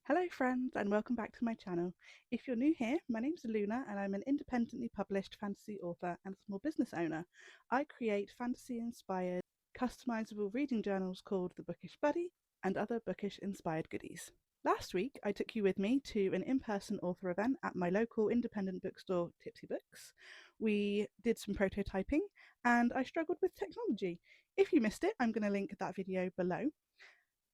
Hello friends and welcome back to my channel. If you're new here, my name's Luna and I'm an independently published fantasy author and small business owner. I create fantasy inspired customizable reading journals called the Bookish Buddy and other bookish inspired goodies. Last week I took you with me to an in-person author event at my local independent bookstore Tipsy Books. We did some prototyping and I struggled with technology. If you missed it, I'm going to link that video below.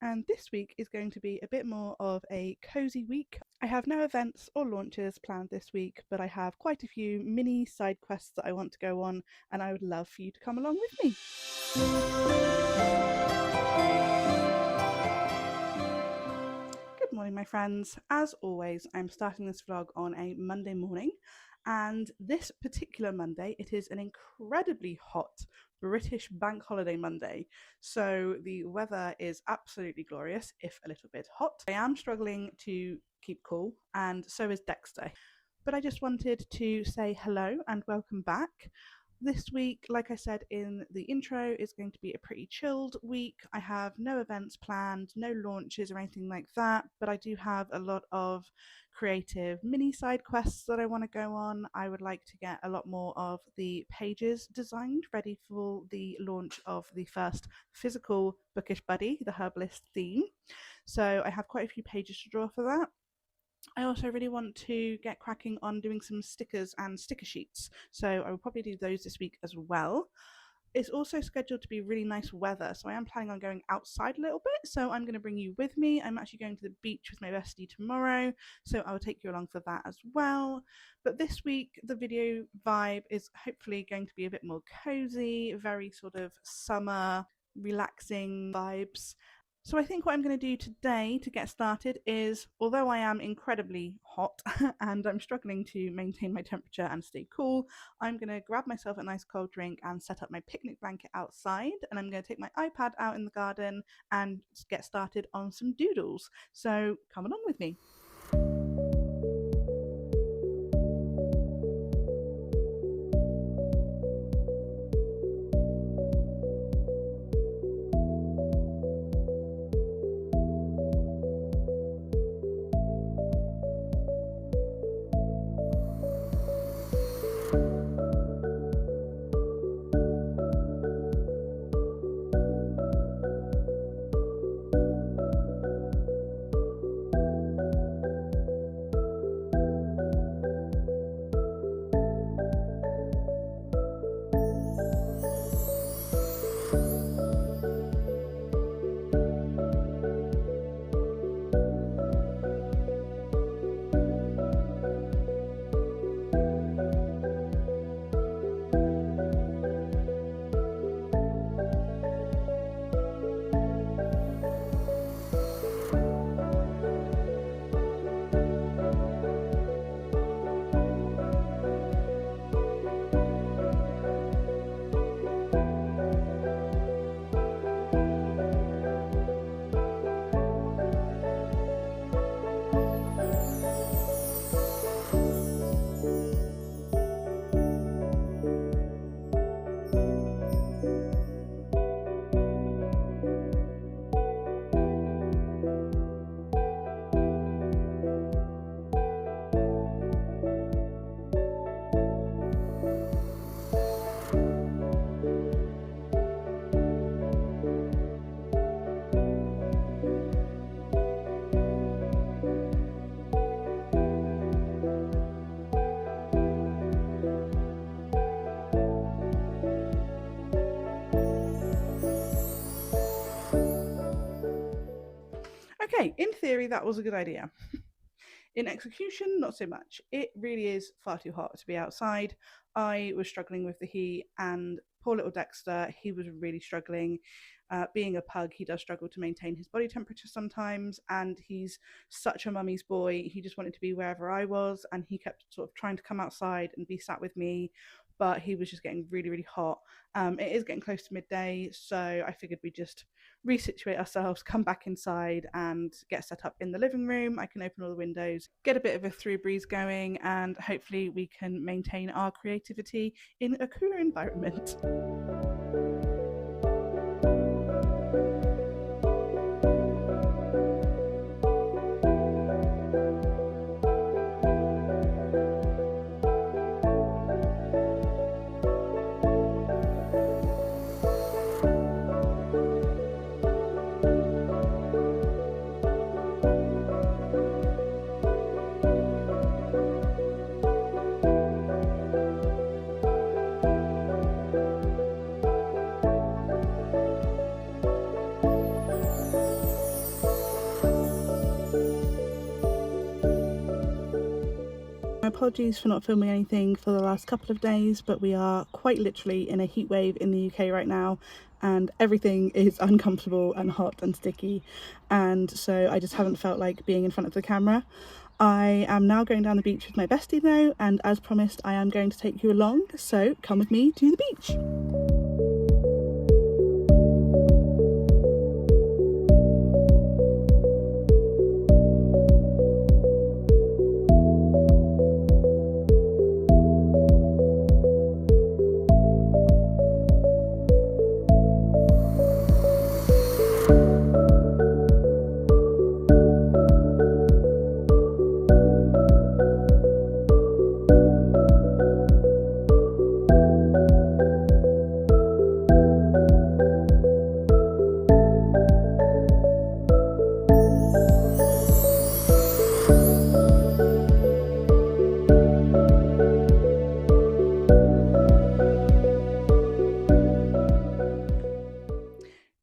And this week is going to be a bit more of a cozy week. I have no events or launches planned this week, but I have quite a few mini side quests that I want to go on, and I would love for you to come along with me. Good morning, my friends. As always, I'm starting this vlog on a Monday morning, and this particular Monday, it is an incredibly hot British bank holiday Monday, so the weather is absolutely glorious, if a little bit hot. I am struggling to keep cool, and so is Dexter. But I just wanted to say hello and welcome back. This week, like I said in the intro, is going to be a pretty chilled week. I have no events planned, no launches or anything like that, but I do have a lot of creative mini side quests that I want to go on. I would like to get a lot more of the pages designed, ready for the launch of the first physical Bookish Buddy, the Herbalist theme. So I have quite a few pages to draw for that. I also really want to get cracking on doing some stickers and sticker sheets, so I will probably do those this week as well. It's also scheduled to be really nice weather, so I am planning on going outside a little bit, so I'm going to bring you with me. I'm actually going to the beach with my bestie tomorrow, so I will take you along for that as well. But this week, the video vibe is hopefully going to be a bit more cozy, very sort of summer, relaxing vibes. So I think what I'm going to do today to get started is, although I am incredibly hot and I'm struggling to maintain my temperature and stay cool, I'm going to grab myself a nice cold drink and set up my picnic blanket outside, and I'm going to take my iPad out in the garden and get started on some doodles. So come along with me. Okay, in theory, that was a good idea. In execution, not so much. It really is far too hot to be outside. I was struggling with the heat, and poor little Dexter, he was really struggling. Being a pug, he does struggle to maintain his body temperature sometimes, and he's such a mummy's boy. He just wanted to be wherever I was, and he kept sort of trying to come outside and be sat with me, but he was just getting really, really hot. It is getting close to midday, so I figured we'd just resituate ourselves, come back inside and get set up in the living room. I can open all the windows, get a bit of a through breeze going, and hopefully we can maintain our creativity in a cooler environment. apologies for not filming anything for the last couple of days, but we are quite literally in a heat wave in the UK right now, and everything is uncomfortable and hot and sticky, and so I just haven't felt like being in front of the camera. I am now going down the beach with my bestie though, and as promised I am going to take you along, so come with me to the beach.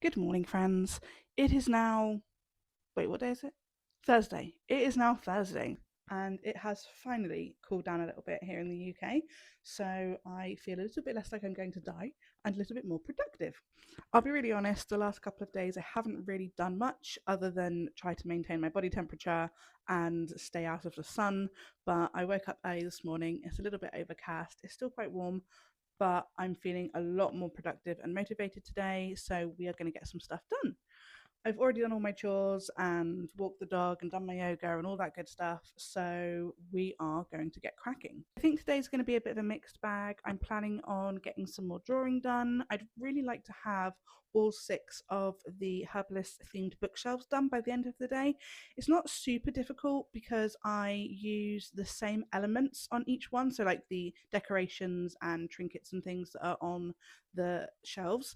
Good morning, friends. It is now, wait, what day is it? Thursday. It is now Thursday, and it has finally cooled down a little bit here in the UK, so I feel a little bit less like I'm going to die and a little bit more productive. I'll be really honest, the last couple of days I haven't really done much other than try to maintain my body temperature and stay out of the sun, but I woke up early this morning. It's a little bit overcast. It's still quite warm, but I'm feeling a lot more productive and motivated today, so we are going to get some stuff done. I've already done all my chores and walked the dog and done my yoga and all that good stuff, so we are going to get cracking. I think today's going to be a bit of a mixed bag. I'm planning on getting some more drawing done. I'd really like to have all 6 of the herbalist themed bookshelves done by the end of the day. It's not super difficult because I use the same elements on each one, so like the decorations and trinkets and things that are on the shelves.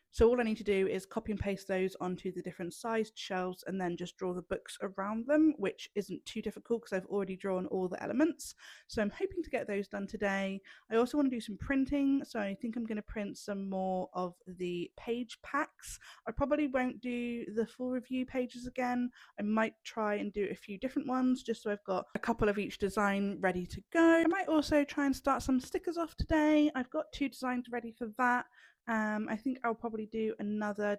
So all I need to do is copy and paste those onto the different sized shelves and then just draw the books around them, which isn't too difficult because I've already drawn all the elements. So I'm hoping to get those done today. I also want to do some printing, so I think I'm going to print some more of the page packs. I probably won't do the full review pages again. I might try and do a few different ones just so I've got a couple of each design ready to go. I might also try and start some stickers off today. I've got 2 designs ready for that. I think I'll probably do another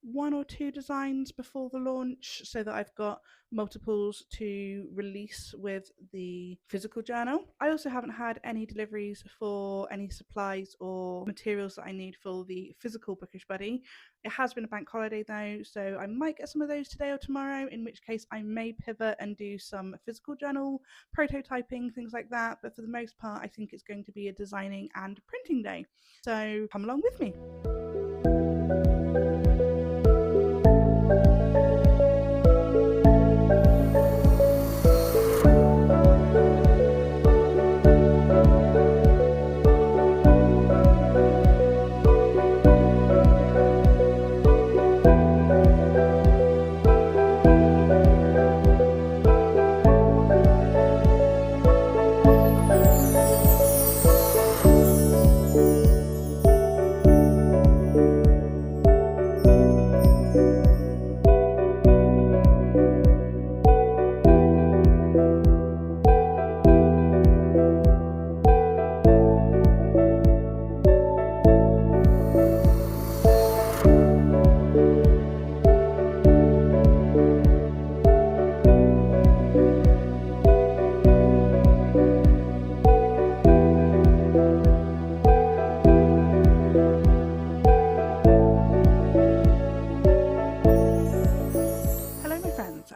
1 or 2 designs before the launch so that I've got multiples to release with the physical journal. I also haven't had any deliveries for any supplies or materials that I need for the physical Bookish Buddy. It has been a bank holiday though, so I might get some of those today or tomorrow, in which case I may pivot and do some physical journal, prototyping, things like that, but for the most part I think it's going to be a designing and printing day. So come along with me.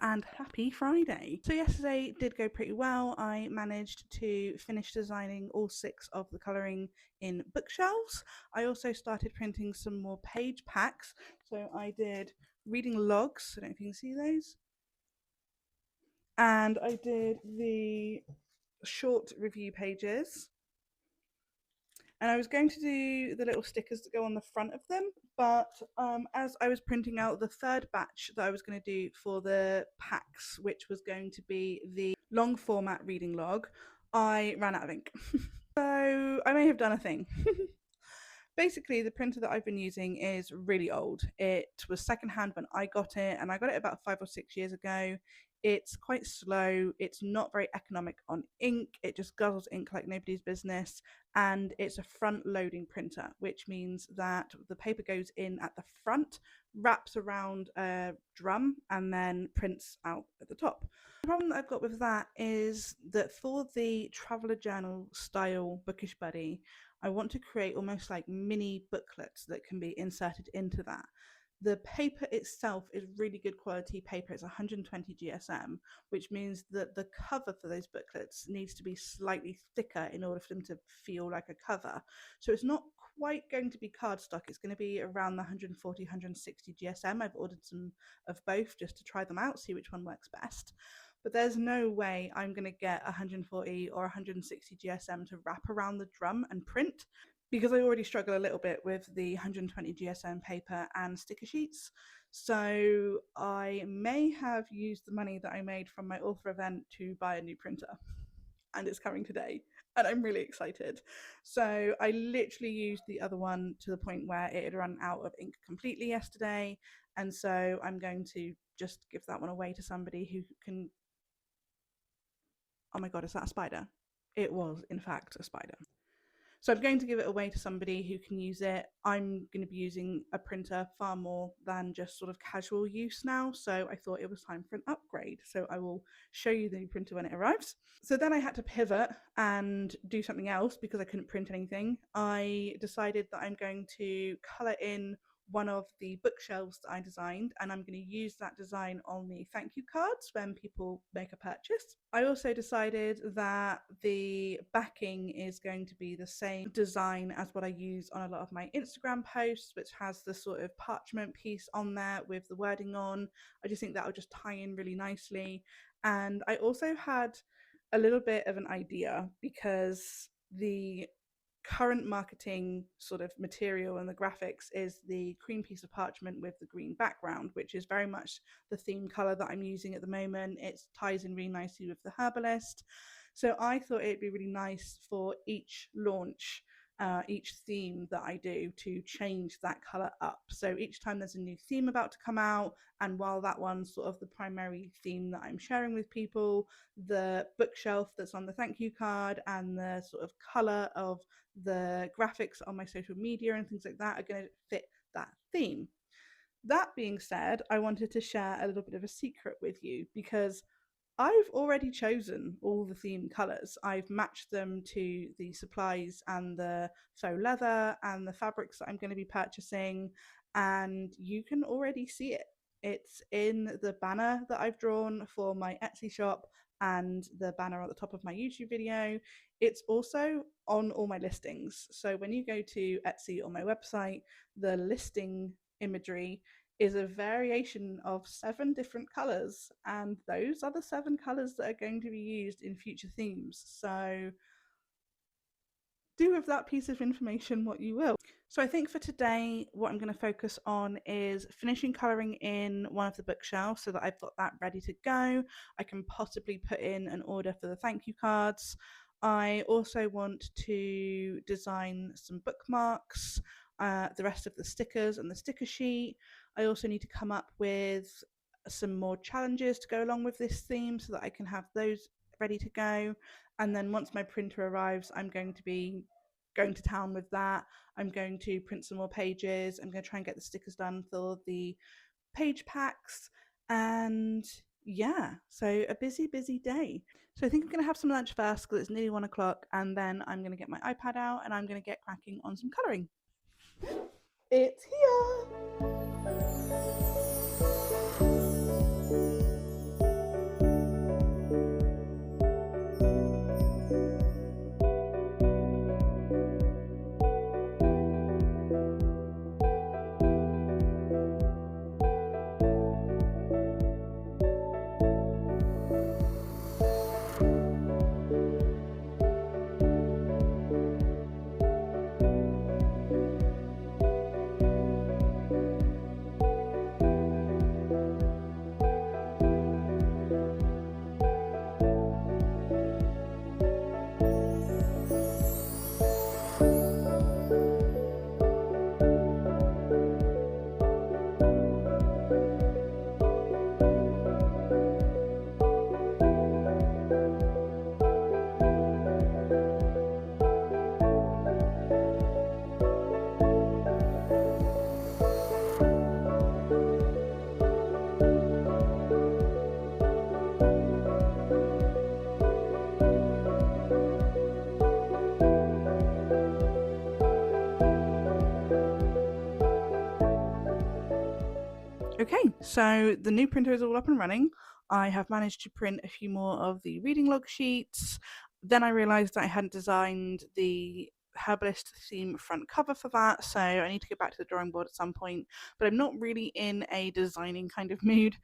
And happy Friday. So yesterday did go pretty well. I managed to finish designing all 6 of the colouring in bookshelves. I also started printing some more page packs. So I did reading logs, I don't know if you can see those. And I did the short review pages. And I was going to do the little stickers that go on the front of them, but as I was printing out the 3rd batch that I was going to do for the packs, which was going to be the long format reading log, I ran out of ink. So I may have done a thing. Basically, the printer that I've been using is really old. It was secondhand when I got it, and I got it about 5 or 6 years ago. It's quite slow, it's not very economic on ink, it just guzzles ink like nobody's business, and it's a front loading printer, which means that the paper goes in at the front, wraps around a drum, and then prints out at the top. The problem that I've got with that is that for the traveller journal style Bookish Buddy, I want to create almost like mini booklets that can be inserted into that. The paper itself is really good quality paper. It's 120 GSM, which means that the cover for those booklets needs to be slightly thicker in order for them to feel like a cover. So it's not quite going to be cardstock. It's going to be around the 140, 160 GSM. I've ordered some of both just to try them out, see which one works best. But there's no way I'm going to get 140 or 160 GSM to wrap around the drum and print, because I already struggle a little bit with the 120 GSM paper and sticker sheets. So I may have used the money that I made from my author event to buy a new printer, and it's coming today, and I'm really excited. So I literally used the other one to the point where it had run out of ink completely yesterday, and so I'm going to just give that one away to somebody who can... Oh my god, is that a spider? It was, in fact, a spider. So I'm going to give it away to somebody who can use it. I'm going to be using a printer far more than just sort of casual use now, so I thought it was time for an upgrade. So I will show you the new printer when it arrives. So then I had to pivot and do something else because I couldn't print anything. I decided that I'm going to colour in one of the bookshelves that I designed, and I'm going to use that design on the thank you cards when people make a purchase. I also decided that the backing is going to be the same design as what I use on a lot of my Instagram posts, which has the sort of parchment piece on there with the wording on. I just think that will just tie in really nicely. And I also had a little bit of an idea, because the current marketing sort of material and the graphics is the cream piece of parchment with the green background, which is very much the theme color that I'm using at the moment. It ties in really nicely with the herbalist. So I thought it'd be really nice for each launch, each theme that I do, to change that color up. So each time there's a new theme about to come out, and while that one's sort of the primary theme that I'm sharing with people, the bookshelf that's on the thank you card and the sort of color of the graphics on my social media and things like that are going to fit that theme. That being said, I wanted to share a little bit of a secret with you, because I've already chosen all the theme colours. I've matched them to the supplies and the faux leather and the fabrics that I'm going to be purchasing, and you can already see it. It's in the banner that I've drawn for my Etsy shop and the banner at the top of my YouTube video. It's also on all my listings. So when you go to Etsy or my website, the listing imagery is a variation of 7 different colours, and those are the 7 colours that are going to be used in future themes. So do with that piece of information what you will. So I think for today, what I'm going to focus on is finishing colouring in one of the bookshelves so that I've got that ready to go. I can possibly put in an order for the thank you cards. I also want to design some bookmarks, the rest of the stickers and the sticker sheet. I also need to come up with some more challenges to go along with this theme so that I can have those ready to go. And then once my printer arrives, I'm going to be going to town with that. I'm going to print some more pages. I'm going to try and get the stickers done for the page packs. And yeah, so a busy day. So I think I'm going to have some lunch first because it's nearly 1 o'clock, and then I'm going to get my iPad out and I'm going to get cracking on some colouring. It's here! Okay, so the new printer is all up and running. I have managed to print a few more of the reading log sheets. Then I realised that I hadn't designed the herbalist theme front cover for that, so I need to get back to the drawing board at some point. But I'm not really in a designing kind of mood.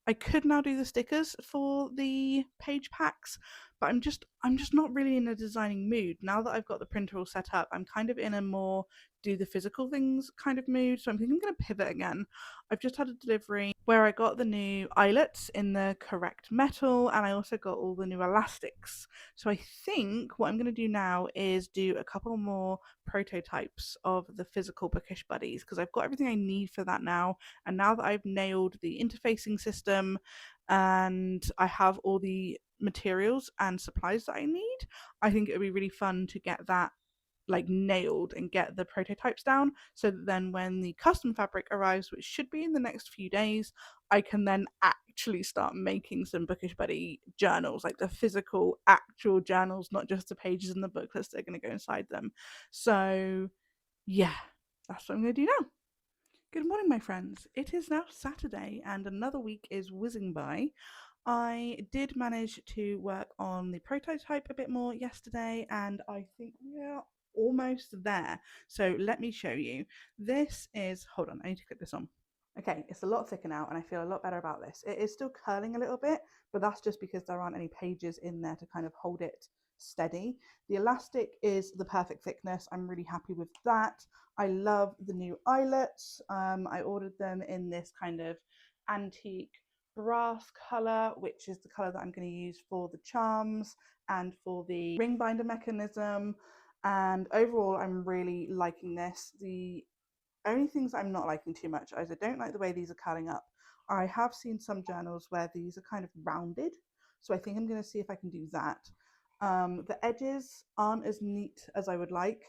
I could now do the stickers for the page packs, but I'm just not really in a designing mood. Now that I've got the printer all set up, I'm kind of in a more do the physical things kind of mood. So I'm thinking I'm going to pivot again. I've just had a delivery where I got the new eyelets in the correct metal, and I also got all the new elastics. So I think what I'm going to do now is do a couple more prototypes of the physical Bookish Buddies, because I've got everything I need for that now. And now that I've nailed the interfacing system and I have all the materials and supplies that I need, I think it would be really fun to get that like nailed and get the prototypes down, so that then when the custom fabric arrives, which should be in the next few days, I can then actually start making some Bookish Buddy journals, like the physical actual journals, not just the pages and the booklets that are going to go inside them. So yeah, that's what I'm going to do now. Good morning, my friends. It is now Saturday and another week is whizzing by. I did manage to work on the prototype a bit more yesterday, and I think we are almost there. So let me show you. This is, hold on, I need to click this on. Okay, it's a lot thicker now and I feel a lot better about this. It is still curling a little bit, but that's just because there aren't any pages in there to kind of hold it steady. The elastic is the perfect thickness. I'm really happy with that. I love the new eyelets. I ordered them in this kind of antique brass color, which is the color that I'm going to use for the charms and for the ring binder mechanism. And overall, I'm really liking this. The only things I'm not liking too much is I don't like the way these are curling up. I have seen some journals where these are kind of rounded, so I think I'm going to see if I can do that. The edges aren't as neat as I would like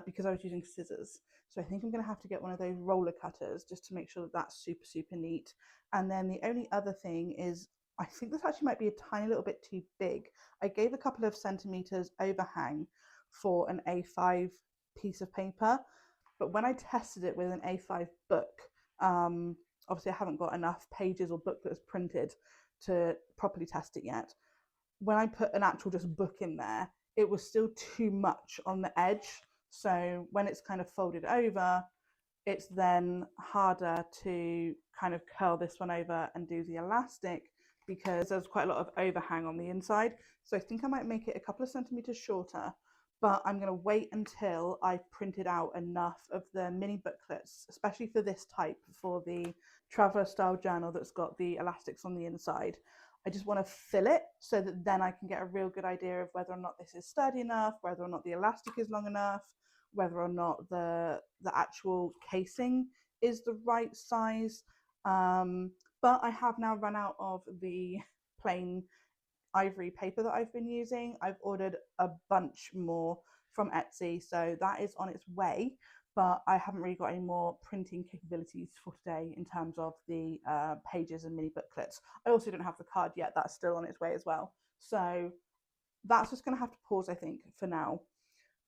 because I was using scissors. So I think I'm going to have to get one of those roller cutters just to make sure that that's super, super neat. And then the only other thing is I think this actually might be a tiny little bit too big. I gave a couple of centimeters overhang for an A5 piece of paper, but when I tested it with an A5 book, obviously I haven't got enough pages or booklets printed to properly test it yet. When I put an actual just book in there, it was still too much on the edge. So when it's kind of folded over, it's then harder to kind of curl this one over and do the elastic because there's quite a lot of overhang on the inside. So I think I might make it a couple of centimeters shorter, but I'm going to wait until I've printed out enough of the mini booklets, especially for this type, for the traveler style journal that's got the elastics on the inside. I just want to fill it so that then I can get a real good idea of whether or not this is sturdy enough, whether or not the elastic is long enough, whether or not the actual casing is the right size. But I have now run out of the plain ivory paper that I've been using. I've ordered a bunch more from Etsy, so that is on its way, but I haven't really got any more printing capabilities for today in terms of the pages and mini booklets. I also don't have the card yet. That's still on its way as well. So that's just going to have to pause, I think, for now.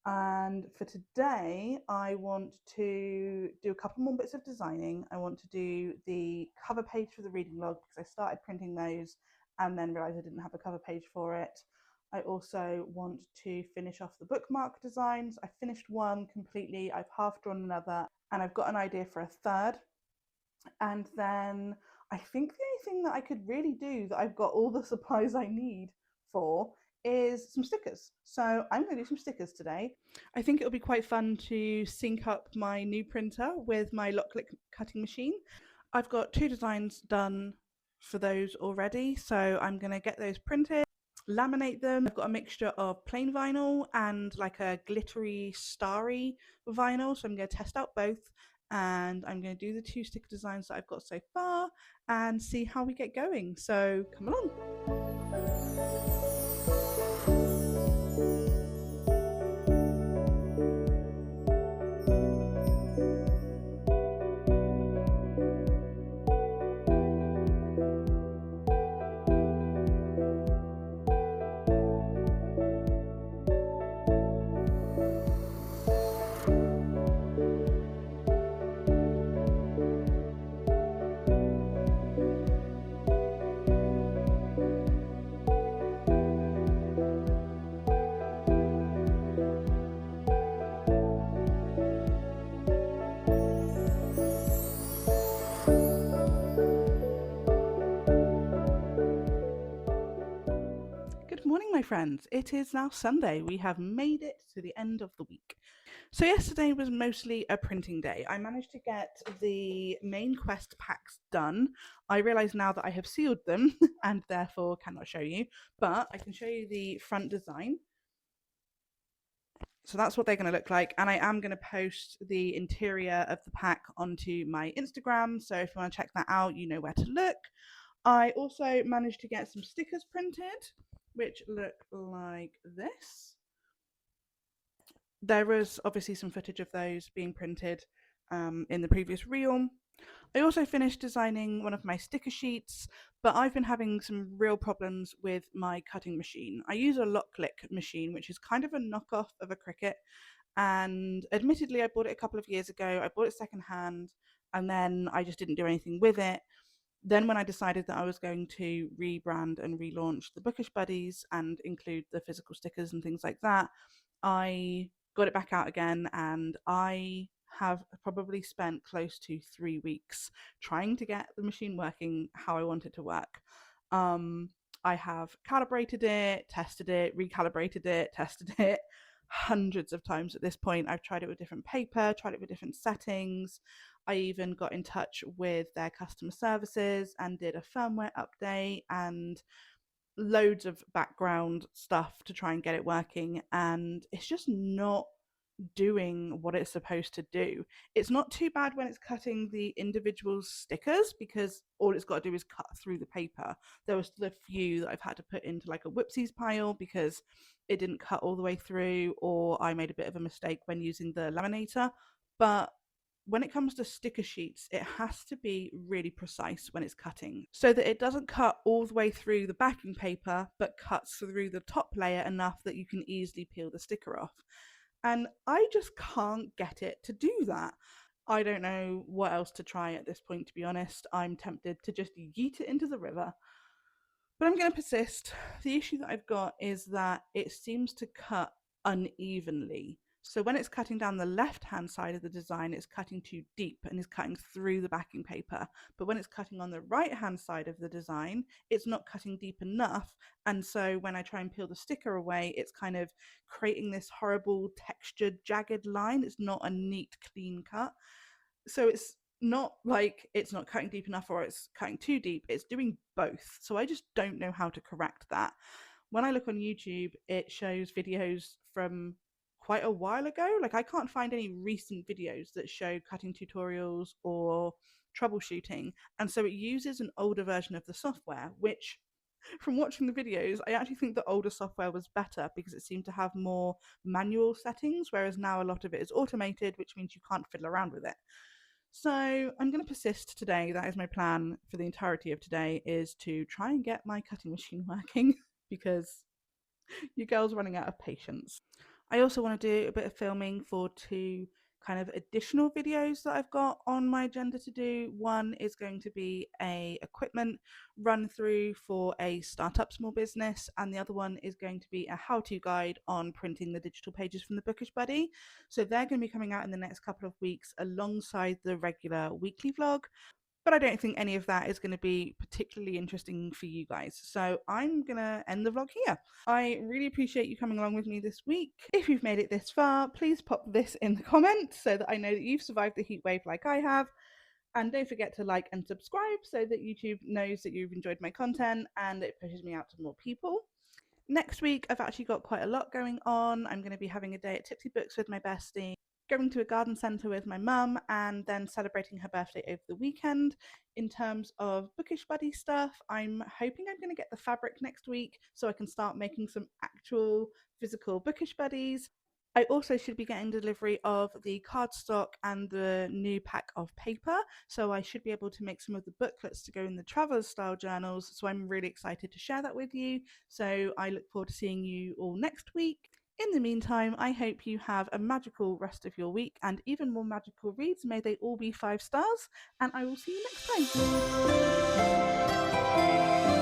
And for today, I want to do a couple more bits of designing. I want to do the cover page for the reading log because I started printing those and then realized I didn't have a cover page for it. I also want to finish off the bookmark designs. I finished one completely, I've half drawn another, and I've got an idea for a third. And then I think the only thing that I could really do that I've got all the supplies I need for is some stickers. So I'm going to do some stickers today. I think it'll be quite fun to sync up my new printer with my lock click cutting machine. I've got 2 designs done for those already, so I'm going to get those printed, laminate them. I've got a mixture of plain vinyl and like a glittery starry vinyl, so I'm going to test out both, and I'm going to do the 2 sticker designs that I've got so far and see how we get going. So come along. Good morning, my friends. It is now Sunday. We have made it to the end of the week. So, yesterday was mostly a printing day. I managed to get the main quest packs done. I realise now that I have sealed them and therefore cannot show you, but I can show you the front design. So that's what they're going to look like. And I am going to post the interior of the pack onto my Instagram. So if you want to check that out, you know where to look. I also managed to get some stickers printed, which look like this. There was obviously some footage of those being printed in the previous reel. I also finished designing one of my sticker sheets, but I've been having some real problems with my cutting machine. I use a Locklick machine, which is kind of a knockoff of a Cricut, and admittedly I bought it a couple of years ago. I bought it secondhand, and then I just didn't do anything with it. Then when I decided that I was going to rebrand and relaunch the Bookish Buddies and include the physical stickers and things like that, I got it back out again, and I have probably spent close to 3 weeks trying to get the machine working how I want it to work. I have calibrated it, tested it, recalibrated it, tested it hundreds of times at this point. I've tried it with different paper, tried it with different settings. I even got in touch with their customer services and did a firmware update and loads of background stuff to try and get it working, and it's just not doing what it's supposed to do. It's not too bad when it's cutting the individual stickers because all it's got to do is cut through the paper. There was still a few that I've had to put into like a whoopsies pile because it didn't cut all the way through, or I made a bit of a mistake when using the laminator. But when it comes to sticker sheets, it has to be really precise when it's cutting so that it doesn't cut all the way through the backing paper, but cuts through the top layer enough that you can easily peel the sticker off. And I just can't get it to do that. I don't know what else to try at this point, to be honest. I'm tempted to just yeet it into the river. But I'm going to persist. The issue that I've got is that it seems to cut unevenly. So when it's cutting down the left-hand side of the design, it's cutting too deep and is cutting through the backing paper. But when it's cutting on the right-hand side of the design, it's not cutting deep enough. And so when I try and peel the sticker away, it's kind of creating this horrible textured, jagged line. It's not a neat, clean cut. So it's not like it's not cutting deep enough or it's cutting too deep. It's doing both. So I just don't know how to correct that. When I look on YouTube, it shows videos from quite a while ago. Like I can't find any recent videos that show cutting tutorials or troubleshooting. And so it uses an older version of the software, which from watching the videos, I actually think the older software was better because it seemed to have more manual settings, whereas now a lot of it is automated, which means you can't fiddle around with it. So I'm going to persist today. That is my plan for the entirety of today, is to try and get my cutting machine working because your girl's running out of patience. I also want to do a bit of filming for two kind of additional videos that I've got on my agenda to do. One is going to be a equipment run through for a startup small business, and the other one is going to be a how-to guide on printing the digital pages from the Bookish Buddy. So they're going to be coming out in the next couple of weeks alongside the regular weekly vlog. But I don't think any of that is going to be particularly interesting for you guys. So I'm going to end the vlog here. I really appreciate you coming along with me this week. If you've made it this far, please pop this in the comments so that I know that you've survived the heat wave like I have. And don't forget to like and subscribe so that YouTube knows that you've enjoyed my content and it pushes me out to more people. Next week, I've actually got quite a lot going on. I'm going to be having a day at Tipsy Books with my bestie, going to a garden centre with my mum, and then celebrating her birthday over the weekend. In terms of Bookish Buddy stuff, I'm hoping I'm going to get the fabric next week so I can start making some actual physical Bookish Buddies. I also should be getting delivery of the cardstock and the new pack of paper, so I should be able to make some of the booklets to go in the traveller style journals, so I'm really excited to share that with you. So I look forward to seeing you all next week. In the meantime, I hope you have a magical rest of your week and even more magical reads. May they all be 5 stars, and I will see you next time.